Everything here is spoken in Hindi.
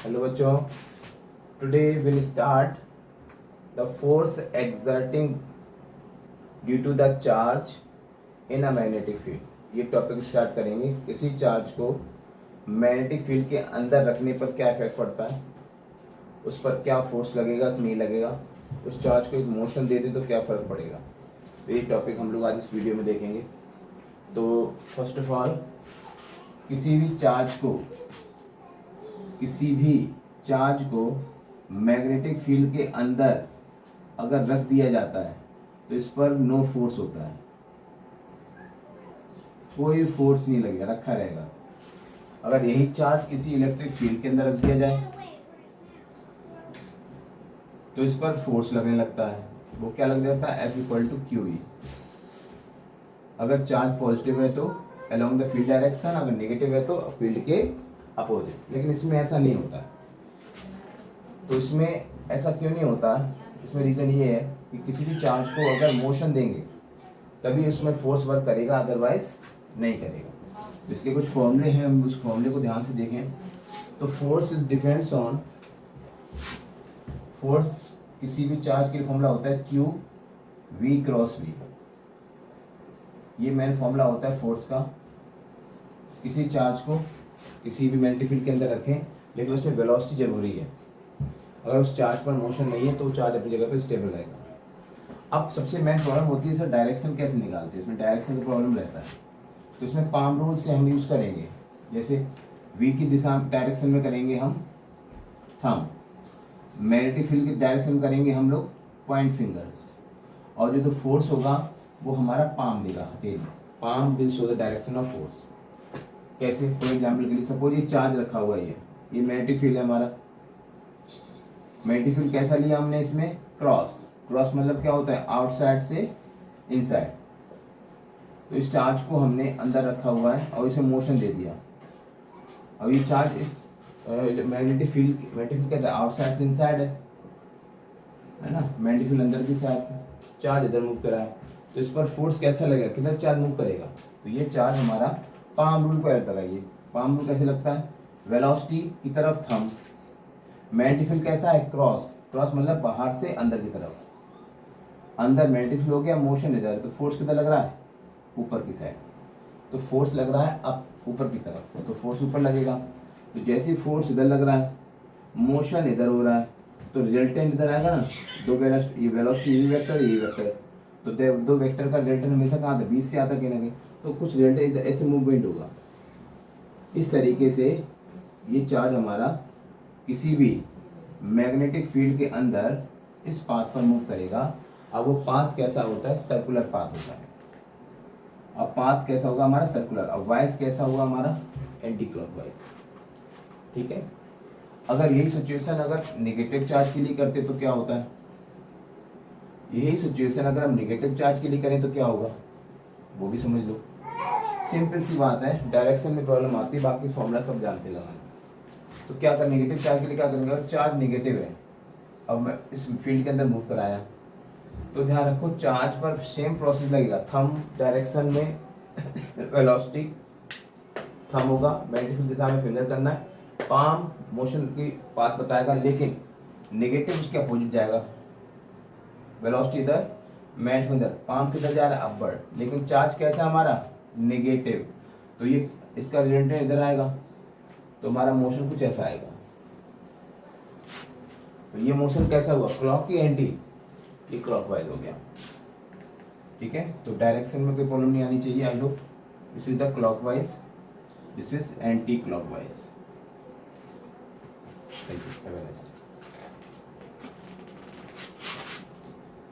हेलो बच्चों, today will start the force exerting due to the charge in a magnetic field. ये टॉपिक स्टार्ट करेंगे। किसी चार्ज को मैग्नेटिक फील्ड के अंदर रखने पर क्या इफेक्ट पड़ता है, उस पर क्या फोर्स लगेगा कि नहीं लगेगा, उस चार्ज को एक मोशन दे दे तो क्या फ़र्क पड़ेगा। तो ये टॉपिक हम लोग आज इस वीडियो में देखेंगे। तो फर्स्ट ऑफ ऑल, किसी भी चार्ज को मैग्नेटिक फील्ड के अंदर अगर रख दिया जाता है तो इस पर नो फोर्स होता है, कोई फोर्स नहीं लगेगा, रखा रहेगा। अगर यही चार्ज किसी इलेक्ट्रिक फील्ड के अंदर रख दिया जाए तो इस पर फोर्स लगने लगता है। वो क्या लग जाता है? F=QE। अगर चार्ज पॉजिटिव है तो अलोंग द फील्ड डायरेक्शन, अगर नेगेटिव है तो फील्ड के अपोजिट। लेकिन इसमें ऐसा नहीं होता। तो इसमें ऐसा क्यों नहीं होता? इसमें रीज़न ये है कि किसी भी चार्ज को अगर मोशन देंगे तभी उसमें फोर्स वर्क करेगा, अदरवाइज नहीं करेगा। इसके कुछ फॉर्मूले हैं, हम उस फॉर्मूले को ध्यान से देखें। तो force is depends on, force किसी भी चार्ज के लिए फॉर्मूला होता है QV×V। ये मेन फॉर्मूला होता है फोर्स का। किसी चार्ज को किसी भी मैग्नेटिक फील्ड के अंदर रखें, लेकिन उसमें वेलोसिटी जरूरी है। अगर उस चार्ज पर मोशन नहीं है तो चार्ज अपनी जगह पर स्टेबल रहेगा। अब सबसे मेन प्रॉब्लम होती है सर, डायरेक्शन कैसे निकालते हैं। इसमें डायरेक्शन का प्रॉब्लम रहता है। तो इसमें पाम रूल से हम यूज़ करेंगे। जैसे V की दिशा डायरेक्शन में करेंगे हम थंब, मैग्नेटिक फील्ड की डायरेक्शन में करेंगे हम लोग पॉइंट फिंगर्स, और जो फोर्स होगा वो हमारा पाम देगा, हथेली। Palm will show the direction of force. कैसे? फॉर एग्जाम्पल के लिए सपोज ये चार्ज रखा हुआ है, ये मैग्नेटिक फील्ड है हमारा। मैग्नेटिक फील्ड कैसा लिया हमने? इसमें क्रॉस मतलब क्या होता है? आउटसाइड से इनसाइड। तो इस चार्ज को हमने अंदर रखा हुआ है और इसे मोशन दे दिया। अब ये चार्ज इस मैग्नेटिक फील्ड कहता है आउटसाइड से इनसाइड है ना। मैग्नेटिक फील्ड अंदर की साइड, चार्ज इधर मूव करा है, तो इस पर फोर्स कैसा लगेगा, किधर चार्ज मूव करेगा। तो ये चार्ज हमारा पाम रूल को हेल्प लगाइए। पाम रूल कैसे लगता है? वेलोसिटी की तरफ थंब, मैग्नेटिक फील्ड कैसा है? क्रॉस मतलब बाहर से अंदर की तरफ। अंदर मैग्नेटिक फील्ड हो गया, मोशन इधर, तो फोर्स किधर लग रहा है? ऊपर की साइड। तो फोर्स लग रहा है अब ऊपर की तरफ, तो फोर्स ऊपर लगेगा। तो जैसे ही फोर्स इधर लग रहा है, मोशन इधर हो रहा है, तो रिजल्टेंट इधर आएगा ना। दो वेलोसिटी, ये वेलोसिटी ये वेक्टर, ये वेक्टर, तो दो वेक्टर का रिजल्टेंट हमेशा कहाँ था? बीच से आता कहीं ना कहीं। तो कुछ रिजल्टेंट ऐसे मूवमेंट होगा। इस तरीके से ये चार्ज हमारा किसी भी मैग्नेटिक फील्ड के अंदर इस पाथ पर मूव करेगा। अब वो पाथ कैसा होता है? सर्कुलर पाथ होता है। अब पाथ कैसा होगा हमारा? सर्कुलर। अब वाइज कैसा होगा हमारा? Anti clockwise. ठीक है। अगर यही सिचुएशन अगर नेगेटिव चार्ज के लिए करते तो क्या होता है? यही सिचुएशन अगर हम नेगेटिव चार्ज के लिए करें तो क्या होगा, वो भी समझ लो। सिंपल सी बात है, डायरेक्शन में प्रॉब्लम आती है, बाकी फॉर्मूला सब जानते लगाना। तो क्या कर, नेगेटिव चार्ज के लिए क्या करेंगे? अगर चार्ज नेगेटिव है, अब मैं इस फील्ड के अंदर मूव कराया, तो ध्यान रखो चार्ज पर सेम प्रोसेस लगेगा। थंब डायरेक्शन में वेलोसिटी, थंब होगा, मैग्नेटिक फील्ड दिशा में फिंगर करना है, पाम मोशन की पाथ बताएगा, लेकिन नेगेटिव उसके अपोजिट जाएगा। वेलोसिटी इधर, मैग्नेटिक फील्ड इधर, पाम किधर जा रहा है? अपवर्ड, लेकिन चार्ज कैसा हमारा? नेगेटिव। तो ये इसका रिजल्टेंट इधर आएगा, तो हमारा मोशन कुछ ऐसा आएगा। तो ये मोशन कैसा हुआ? क्लॉक की एंटी? ये क्लॉकवाइज हो गया। ठीक है। तो डायरेक्शन में कोई प्रॉब्लम नहीं आनी चाहिए। I hope this is the clockwise, this is anti clockwise. Thank you, have a nice day.